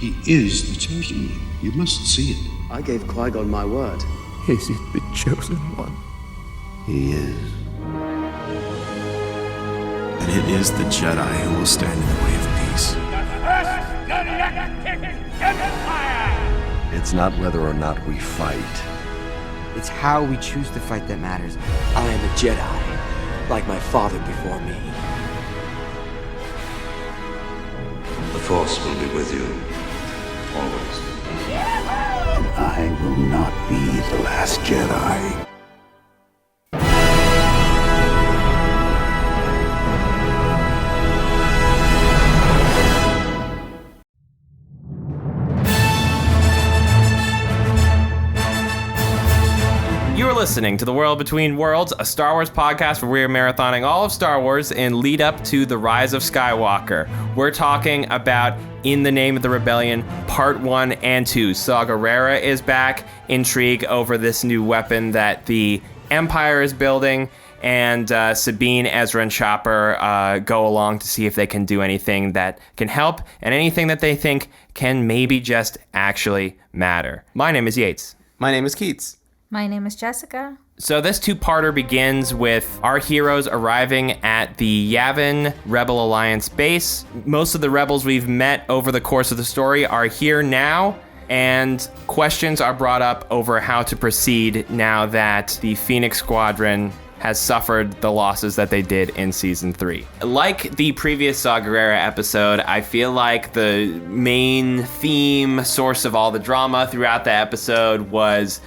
He is the chosen one. You must see it. I gave Qui-Gon my word. Is it the chosen one? He is. And it is the Jedi who will stand in the way of peace. It's not whether or not we fight. It's how we choose to fight that matters. I am a Jedi, like my father before me. The Force will be with you, always. And I will not be the last Jedi. You're listening to The World Between Worlds, a Star Wars podcast where we're marathoning all of Star Wars in lead up to The Rise of Skywalker. We're talking about In the Name of the Rebellion, Part 1 and 2. Saw Gerrera is back, intrigue over this new weapon that the Empire is building, and Sabine, Ezra, and Chopper go along to see if they can do anything that can help, and anything that they think can maybe just actually matter. My name is Yates. My name is Keats. My name is Jessica. So this two-parter begins with our heroes arriving at the Yavin Rebel Alliance base. Most of the rebels we've met over the course of the story are here now, and questions are brought up over how to proceed now that the Phoenix Squadron has suffered the losses that they did in Season 3. Like the previous Saw Gerrera episode, I feel like the main theme, source of all the drama throughout the episode was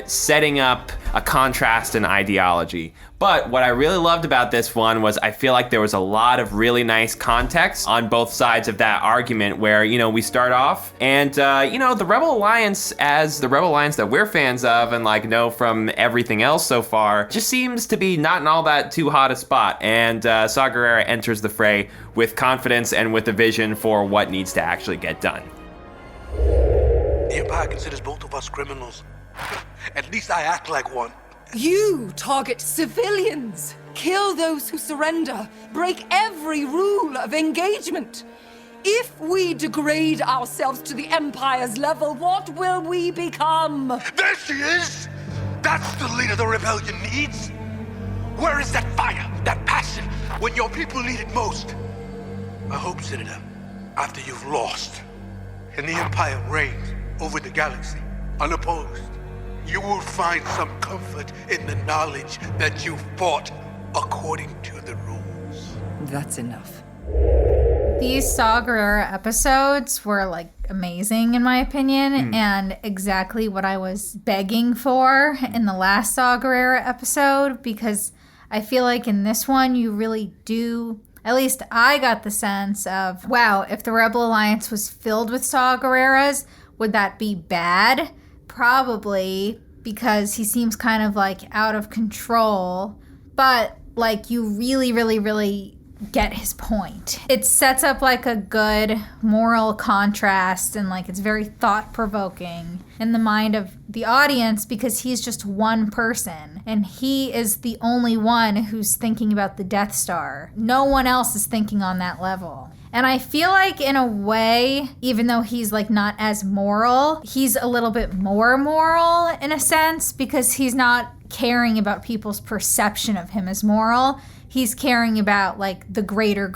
setting up a contrast in ideology. But what I really loved about this one was I feel like there was a lot of really nice context on both sides of that argument where, you know, we start off and, the Rebel Alliance, as the Rebel Alliance that we're fans of and like know from everything else so far, just seems to be not in all that too hot a spot. And Saw Gerrera enters the fray with confidence and with a vision for what needs to actually get done. The Empire considers both of us criminals. At least I act like one. You target civilians, kill those who surrender, break every rule of engagement. If we degrade ourselves to the Empire's level, what will we become? There she is! That's the leader the rebellion needs! Where is that fire, that passion, when your people need it most? I hope, Senator, after you've lost, and the Empire reigns over the galaxy, unopposed, you will find some comfort in the knowledge that you fought according to the rules. That's enough. These Saw Gerrera episodes were like amazing in my opinion, and exactly what I was begging for in the last Saw Gerrera episode, because I feel like in this one you really do, at least I got the sense of, wow, if the Rebel Alliance was filled with Saw Gerreras, would that be bad? Probably, because he seems kind of like out of control, but like you really, really, really get his point. It sets up like a good moral contrast, and like it's very thought-provoking in the mind of the audience because he's just one person and he is the only one who's thinking about the Death Star. No one else is thinking on that level. And I feel like in a way, even though he's like not as moral, he's a little bit more moral in a sense because he's not caring about people's perception of him as moral. He's caring about like the greater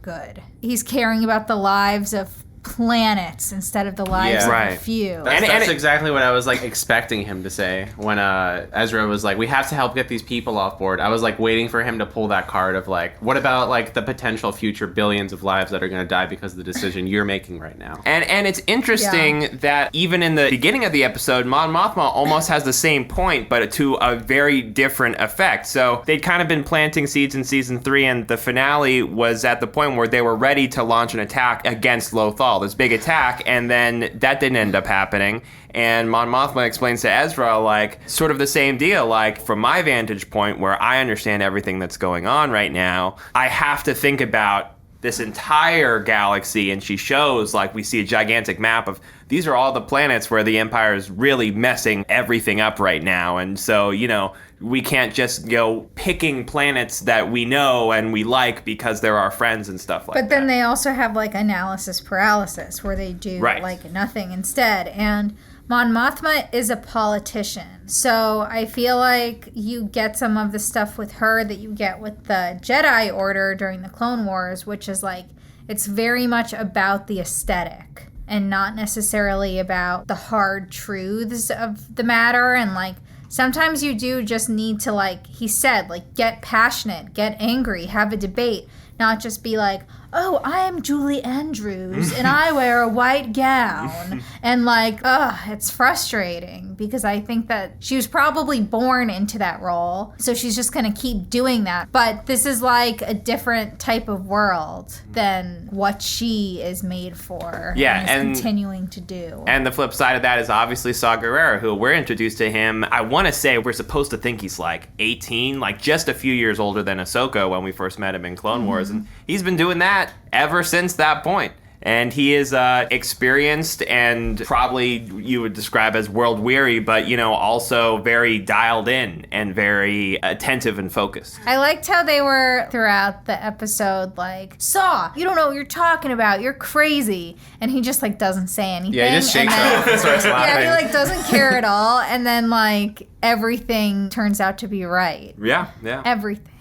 good. He's caring about the lives of planets instead of the lives of a few. That's exactly what I was like expecting him to say when Ezra was like, we have to help get these people off board. I was like waiting for him to pull that card of like, what about like the potential future billions of lives that are going to die because of the decision you're making right now? And it's interesting that even in the beginning of the episode, Mon Mothma almost has the same point, but to a very different effect. So they'd kind of been planting seeds in Season 3, and the finale was at the point where they were ready to launch an attack against Lothal, this big attack, and then that didn't end up happening. And Mon Mothma explains to Ezra, like, sort of the same deal, like, from my vantage point where I understand everything that's going on right now, I have to think about this entire galaxy, and she shows, like, we see a gigantic map of these are all the planets where the Empire is really messing everything up right now. And so, you know, we can't just go picking planets that we know and we like because they're our friends and stuff like that. But then they also have like analysis paralysis where they do Right. like nothing instead. And Mon Mothma is a politician. So I feel like you get some of the stuff with her that you get with the Jedi Order during the Clone Wars, which is like, it's very much about the aesthetic and not necessarily about the hard truths of the matter. And like, sometimes you do just need to, like he said, like get passionate, get angry, have a debate, not just be like, oh, I'm Julie Andrews and I wear a white gown. And like, it's frustrating because I think that she was probably born into that role. So she's just going to keep doing that. But this is like a different type of world than what she is made for. Yeah, and is continuing to do. And the flip side of that is obviously Saw Gerrera, who we're introduced to him. I want to say we're supposed to think he's like 18, like just a few years older than Ahsoka when we first met him in Clone Wars. And he's been doing that ever since that point. And he is experienced and probably you would describe as world weary, but, you know, also very dialed in and very attentive and focused. I liked how they were throughout the episode like, Saw, you don't know what you're talking about. You're crazy. And he just like doesn't say anything. Yeah, he just shakes it off and starts laughing. Yeah, he like doesn't care at all. And then like everything turns out to be right. Yeah. Everything.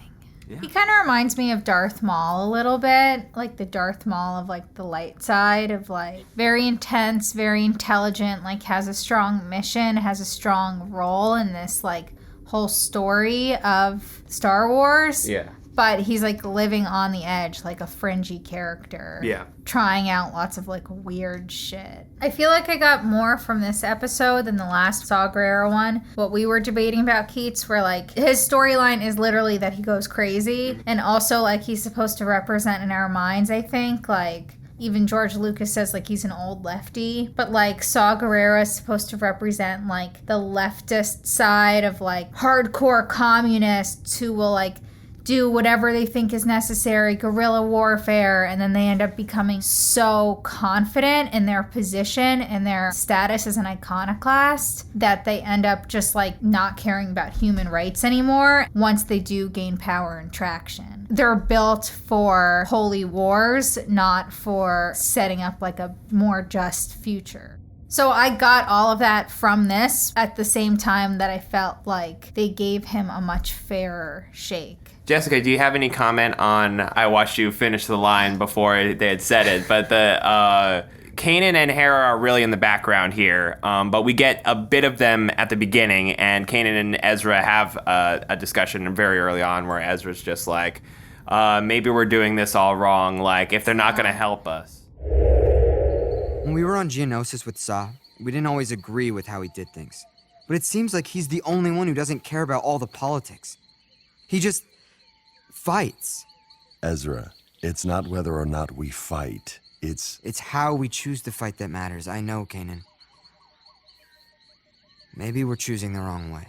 Yeah. He kind of reminds me of Darth Maul a little bit, like the Darth Maul of like the light side of like very intense, very intelligent, like has a strong mission, has a strong role in this like whole story of Star Wars. Yeah. But he's like living on the edge, like a fringy character. Yeah. Trying out lots of like weird shit. I feel like I got more from this episode than the last Saw Gerrera one. What we were debating about Keats, where like his storyline is literally that he goes crazy. And also like he's supposed to represent in our minds, I think, like even George Lucas says like he's an old lefty, but like Saw Gerrera is supposed to represent like the leftist side of like hardcore communists who will like do whatever they think is necessary, guerrilla warfare, and then they end up becoming so confident in their position and their status as an iconoclast that they end up just like not caring about human rights anymore once they do gain power and traction. They're built for holy wars, not for setting up like a more just future. So I got all of that from this at the same time that I felt like they gave him a much fairer shake. Jessica, do you have any comment on, I watched you finish the line before they had said it, but the Kanan and Hera are really in the background here, but we get a bit of them at the beginning, and Kanan and Ezra have a discussion very early on where Ezra's just like, maybe we're doing this all wrong, like if they're not going to help us. When we were on Geonosis with Saw, we didn't always agree with how he did things. But it seems like he's the only one who doesn't care about all the politics. He just fights. Ezra, it's not whether or not we fight. It's how we choose to fight that matters. I know, Kanan. Maybe we're choosing the wrong way.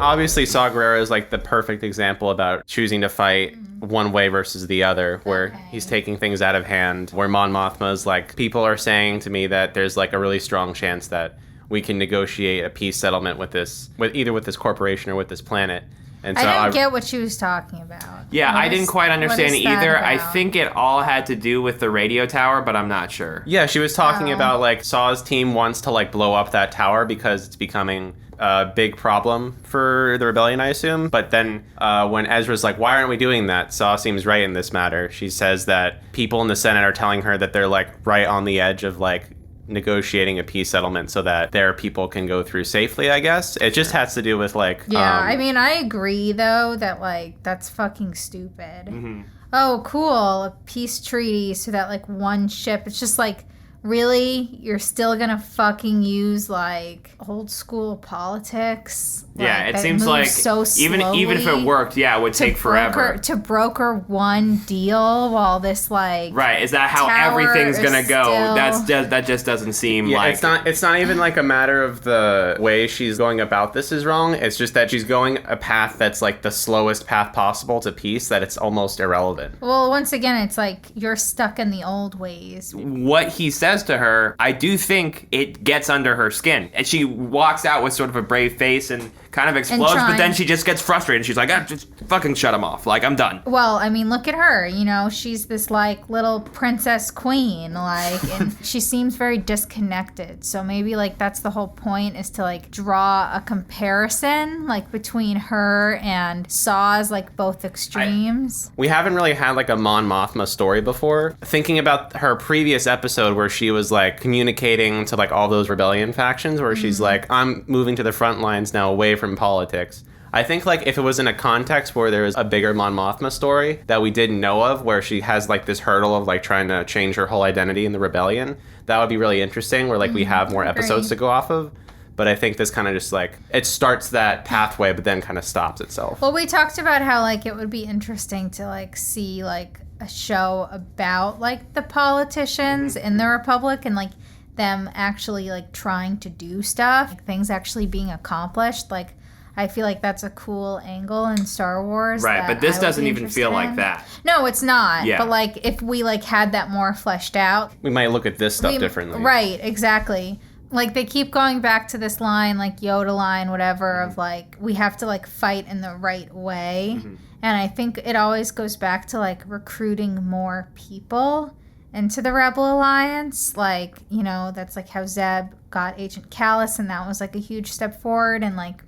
Obviously, Saw Gerrera is like the perfect example about choosing to fight one way versus the other, where he's taking things out of hand, where Mon Mothma is like, people are saying to me that there's like a really strong chance that we can negotiate a peace settlement with either this corporation or with this planet. And so I didn't get what she was talking about. Yeah, I didn't quite understand it either. I about? think it all had to do with the radio tower, but I'm not sure. Yeah, she was talking about like Saw's team wants to like blow up that tower because it's becoming a big problem for the rebellion, I assume. But then when Ezra's like, why aren't we doing that? Saw seems right in this matter. She says that people in the Senate are telling her that they're like right on the edge of like negotiating a peace settlement so that their people can go through safely, I guess. It just has to do with like... Yeah, I mean, I agree, though, that like, that's fucking stupid. Mm-hmm. Oh, cool, a peace treaty so that like one ship, it's just like, really? You're still gonna fucking use like old school politics? Yeah, like, it seems like so even if it worked, yeah, it would take forever. To broker one deal while this like right, is that how everything's gonna go? That just doesn't seem like it's not even like a matter of the way she's going about this is wrong. It's just that she's going a path that's like the slowest path possible to peace, that it's almost irrelevant. Well, once again, it's like you're stuck in the old ways. What he says says to her, I do think it gets under her skin. And she walks out with sort of a brave face and kind of explodes, but then she just gets frustrated. And she's like, just fucking shut him off. Like, I'm done. Well, I mean, look at her. You know, she's this, like, little princess queen, like, and she seems very disconnected. So maybe, like, that's the whole point, is to, like, draw a comparison, like, between her and Saw's, like, both extremes. We haven't really had, like, a Mon Mothma story before. Thinking about her previous episode where she was, like, communicating to, like, all those rebellion factions, where she's like, I'm moving to the front lines now, away from politics. I think, like, if it was in a context where there was a bigger Mon Mothma story that we didn't know of, where she has, like, this hurdle of, like, trying to change her whole identity in the rebellion, that would be really interesting, where, like, we have more episodes to go off of. But I think this kind of just, like, it starts that pathway, but then kind of stops itself. Well, we talked about how, like, it would be interesting to, like, see, like, a show about, like, the politicians in the Republic and, like, them actually, like, trying to do stuff, like, things actually being accomplished. Like, I feel like that's a cool angle in Star Wars. Right, but this doesn't even feel like that. No, it's not. Yeah. But, like, if we, like, had that more fleshed out. We might look at this stuff differently. Right, exactly. Like, they keep going back to this line, like, Yoda line, whatever, of, like, we have to, like, fight in the right way. And I think it always goes back to, like, recruiting more people into the Rebel Alliance. Like, you know, that's, like, how Zeb got Agent Callus, and that was, like, a huge step forward. And, like,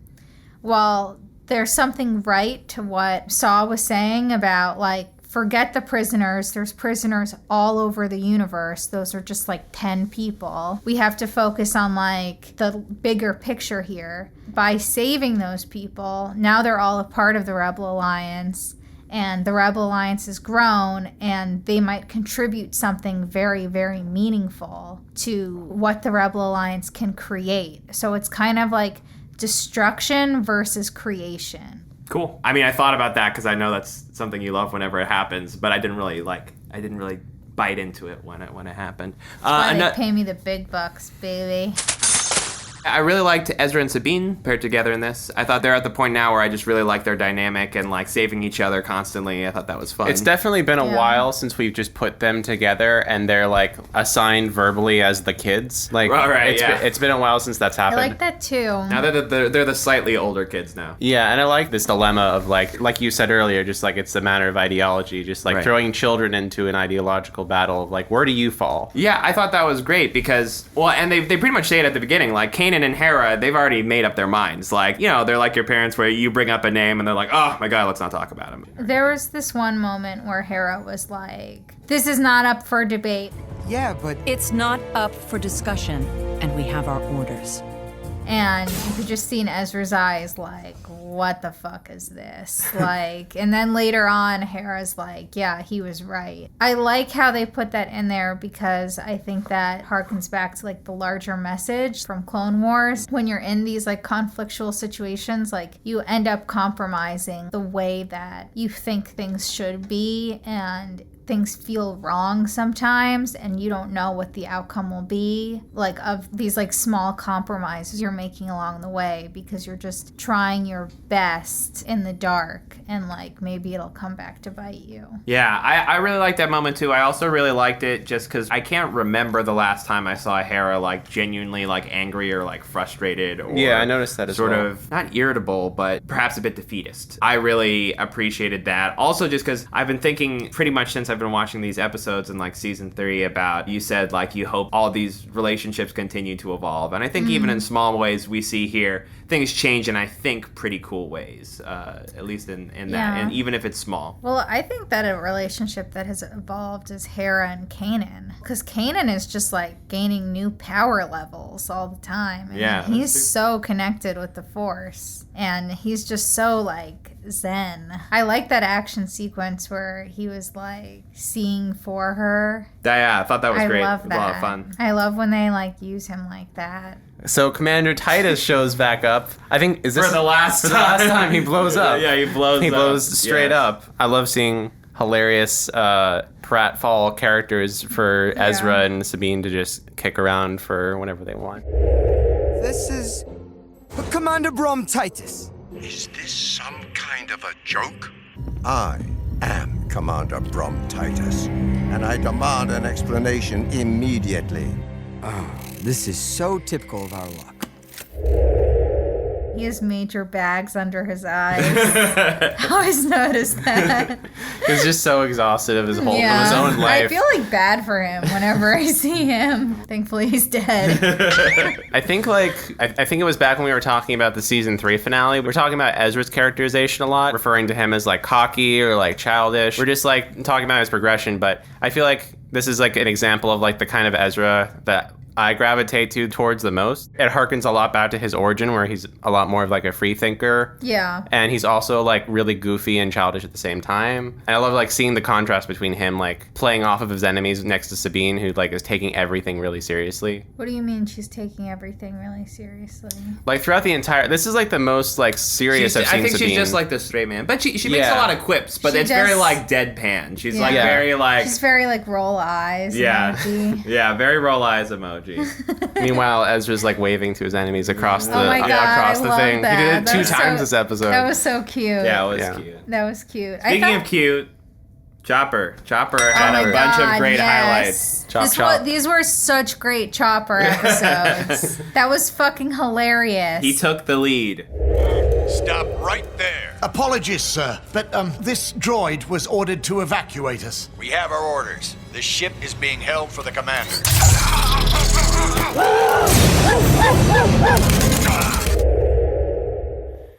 while there's something right to what Saw was saying about, like, forget the prisoners. There's prisoners all over the universe. Those are just, like, 10 people. We have to focus on, like, the bigger picture here. By saving those people, now they're all a part of the Rebel Alliance, and the Rebel Alliance has grown, and they might contribute something very, very meaningful to what the Rebel Alliance can create. So it's kind of like destruction versus creation. Cool. I mean, I thought about that because I know that's something you love whenever it happens, but I didn't really bite into it when it happened. Why they pay me the big bucks, baby. I really liked Ezra and Sabine paired together in this. I thought they're at the point now where I just really like their dynamic and, like, saving each other constantly. I thought that was fun. It's definitely been a while since we've just put them together and they're, like, assigned verbally as the kids. Like, it's been a while since that's happened. I like that too. Now they're the slightly older kids now. Yeah, and I like this dilemma of, like you said earlier, just, like, it's a matter of ideology. Just, like, throwing children into an ideological battle of, like, where do you fall? Yeah, I thought that was great because, well, and they pretty much say it at the beginning, like, Kanan and Hera, they've already made up their minds. Like, you know, they're like your parents where you bring up a name and they're like, oh my God, let's not talk about him. There was this one moment where Hera was like, this is not up for debate. Yeah, but it's not up for discussion, and we have our orders. And you could just see in Ezra's eyes, like, what the fuck is this? Like, and then later on, Hera's like, yeah, he was right. I like how they put that in there because I think that harkens back to, like, the larger message from Clone Wars. When you're in these, like, conflictual situations, like, you end up compromising the way that you think things should be, and things feel wrong sometimes and you don't know what the outcome will be, like, of these, like, small compromises you're making along the way because you're just trying your best in the dark, and, like, maybe it'll come back to bite you. Yeah, I really liked that moment too. I also really liked it just because I can't remember the last time I saw Hera, like, genuinely, like, angry or, like, frustrated or I noticed that as well. Sort of not irritable, but perhaps a bit defeatist. I really appreciated that. Also, just because I've been thinking pretty much since I've been watching these episodes in, like, season 3 about, you said, like, you hope all these relationships continue to evolve, and I think even in small ways we see here things change in, I think, pretty cool ways, at least in that, and even if it's small. Well, I think that a relationship that has evolved is Hera and Kanan, because Kanan is just, like, gaining new power levels all the time. And he's so connected with the Force, and he's just so, like, zen. I like that action sequence where he was, like, seeing for her. Yeah, I thought that was great. I love that. It was a lot of fun. I love when they, like, use him like that. So Commander Titus shows back up. I think, is this for the last time he blows up? Yeah, he blows straight up. I love seeing hilarious pratfall characters for Ezra and Sabine to just kick around for whenever they want. This is Commander Brom Titus. Is this some kind of a joke? I am Commander Brom Titus, and I demand an explanation immediately. Oh, this is so typical of our luck. He has major bags under his eyes. I always noticed that. He's just so exhausted of his whole of his own life. I feel like bad for him whenever I see him. Thankfully, he's dead. I think it was back when we were talking about the season 3 finale. We were talking about Ezra's characterization a lot, referring to him as like cocky or like childish. We're just like talking about his progression, but I feel like this is like an example of like the kind of Ezra that I gravitate towards the most. It harkens a lot back to his origin, where he's a lot more of like a free thinker. Yeah. And he's also like really goofy and childish at the same time. And I love like seeing the contrast between him like playing off of his enemies next to Sabine, who like is taking everything really seriously. What do you mean she's taking everything really seriously? Like throughout the entire, this is like the most like serious I've seen I think Sabine. she's just like the straight man, but she makes a lot of quips, but it's very like deadpan. She's like very like, she's very like roll eyes. Emoji. Yeah, very roll eyes emoji. Meanwhile, Ezra's like waving to his enemies across the I the love thing. that. He did it That two was times this episode. That was so cute. Yeah, it was cute. That was cute. Speaking of cute, Chopper had a bunch of great highlights. These were such great Chopper episodes. That was fucking hilarious. He took the lead. Stop right there. Apologies, sir, but this droid was ordered to evacuate us. We have our orders. The ship is being held for the commander.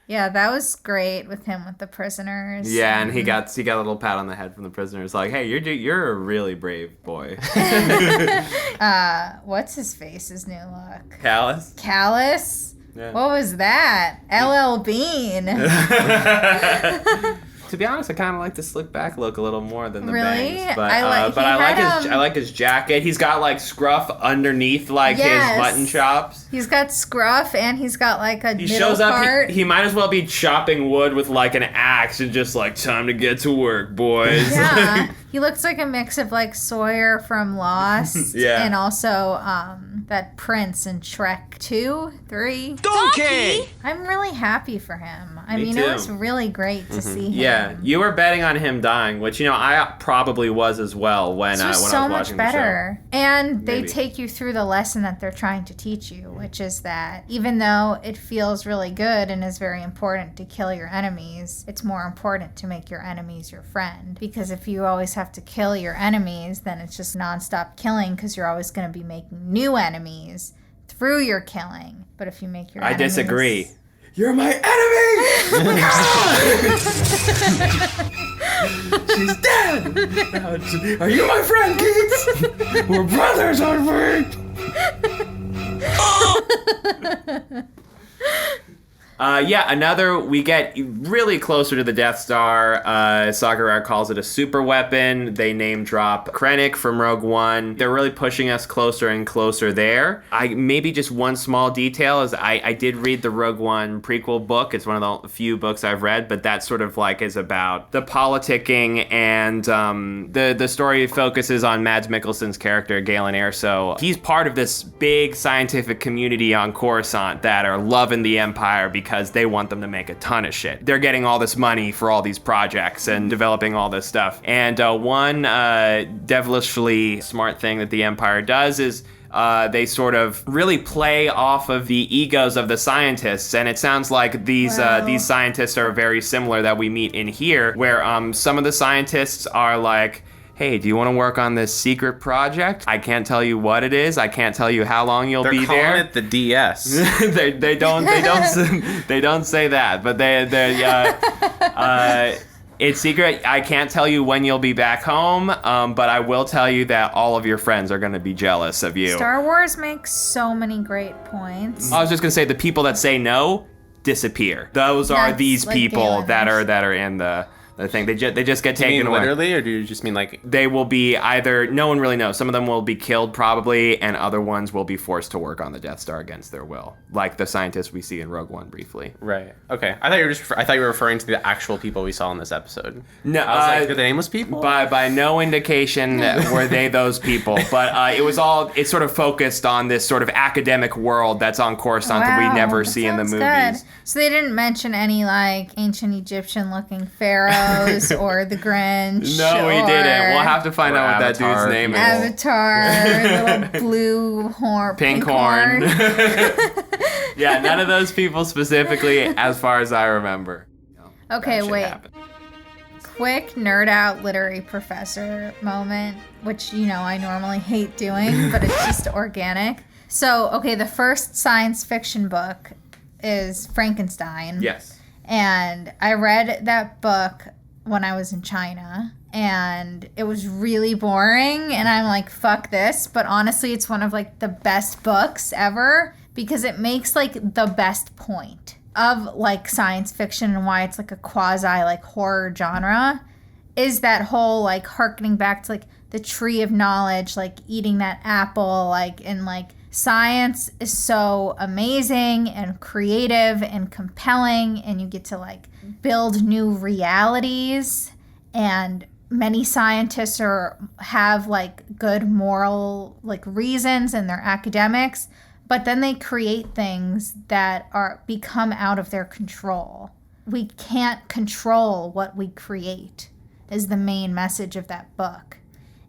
Yeah, that was great with him with the prisoners. Yeah, and he got a little pat on the head from the prisoners, like, "Hey, you're a really brave boy." What's his face's new look? Callus. Yeah. What was that? LL Bean. To be honest, I kind of like the slick back look a little more than the really? bangs. But I like his jacket. He's got like scruff underneath like his mutton chops. He's got scruff and he's got like a He middle shows up. part. He might as well be chopping wood with like an axe and just like, time to get to work, boys. Yeah. He looks like a mix of like Sawyer from Lost and also that prince in Shrek 2, 3. Donkey! I'm really happy for him. I Me mean, too. it was really great to see him. Yeah, you were betting on him dying, which, you know, I probably was as well when I was watching the show. So much better. And they Maybe. take you through the lesson that they're trying to teach you, which is that even though it feels really good and is very important to kill your enemies, it's more important to make your enemies your friend. Because if you always have to kill your enemies, then it's just nonstop killing because you're always going to be making new enemies through your killing. But if you make your enemies... I disagree. You're my enemy! She's dead! Are you my friend, Keats? We're brothers, aren't we? We get really closer to the Death Star. Saw Gerrera calls it a super weapon. They name drop Krennic from Rogue One. They're really pushing us closer and closer there. Maybe just one small detail is I did read the Rogue One prequel book. It's one of the few books I've read, but that sort of like is about the politicking, and the story focuses on Mads Mikkelsen's character, Galen Erso. He's part of this big scientific community on Coruscant that are loving the Empire because they want them to make a ton of shit. They're getting all this money for all these projects and developing all this stuff. And one devilishly smart thing that the Empire does is they sort of really play off of the egos of the scientists, and it sounds like these scientists are very similar that we meet in here, where some of the scientists are like, "Hey, do you want to work on this secret project? I can't tell you what it is. I can't tell you how long you'll be there." They're calling it the DS. they don't say that, but it's secret. I can't tell you when you'll be back home, but I will tell you that all of your friends are going to be jealous of you. Star Wars makes so many great points. I was just going to say the people that say no disappear. Those are these like people Galen. that are in the thing. They just get Do you taken mean away. literally, or do you just mean like... They will be either, no one really knows. Some of them will be killed probably, and other ones will be forced to work on the Death Star against their will, like the scientists we see in Rogue One briefly. Right. Okay. I thought you were referring to the actual people we saw in this episode. No, I was like, are they nameless people? By no indication were they those people, but it's sort of focused on this sort of academic world that's on Coruscant that we never see in the movies. Good. So they didn't mention any like ancient Egyptian looking pharaohs Bros or the Grinch. No, we didn't. We'll have to find out what that dude's name is. Avatar, little blue horn, pink horn. Yeah, none of those people specifically, as far as I remember. Okay, wait. Quick nerd out literary professor moment, which, I normally hate doing, but it's just organic. So, okay, the first science fiction book is Frankenstein. Yes. And I read that book when I was in China, and it was really boring, and I'm like, fuck this. But honestly, it's one of, like, the best books ever because it makes, like, the best point of, like, science fiction and why it's, like, a quasi, like, horror genre is that whole, like, harkening back to, like, the tree of knowledge, like, eating that apple, like, and, like, science is so amazing and creative and compelling, and you get to, like, build new realities, and many scientists have, like, good moral, like, reasons in their academics, but then they create things that become out of their control. We can't control what we create is the main message of that book.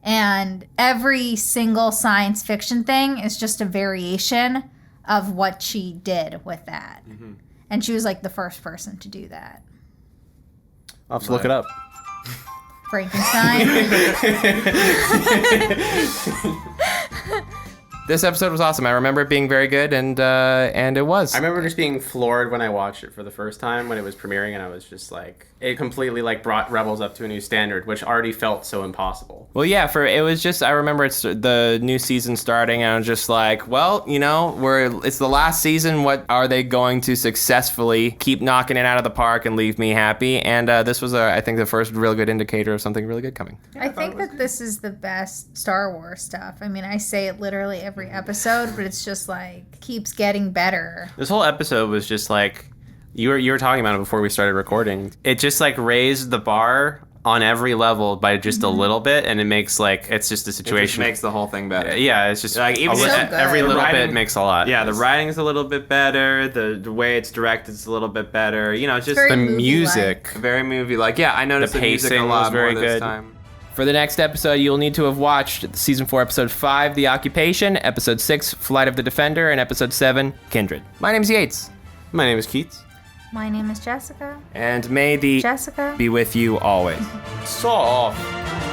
And every single science fiction thing is just a variation of what she did with that. Mm-hmm. And she was like the first person to do that. I'll have to look it up. Frankenstein. This episode was awesome. I remember it being very good, and it was. I remember just being floored when I watched it for the first time when it was premiering, and I was just like, it completely like brought Rebels up to a new standard, which already felt so impossible. Well, yeah, it was just, I remember it's the new season starting, and I was just like, well, it's the last season. What are they going to successfully keep knocking it out of the park and leave me happy? And this was, I think, the first real good indicator of something really good coming. I think that this is the best Star Wars stuff. I mean, I say it literally every episode, but it's just like keeps getting better. This whole episode was just like you were talking about it before we started recording. It just like raised the bar on every level by just a little bit, and it makes like it's just a situation. It just makes the whole thing better. Yeah, it's just like even every little bit makes a lot. Yeah, the writing's a little bit better. The way it's directed is a little bit better. Just the music, very movie-like. Yeah, I noticed the music a lot very more good. This time. For the next episode, you'll need to have watched Season 4, Episode 5, The Occupation, Episode 6, Flight of the Defender, and Episode 7, Kindred. My name's Yates. My name is Keats. My name is Jessica. And may the Jessica be with you always. Saw off.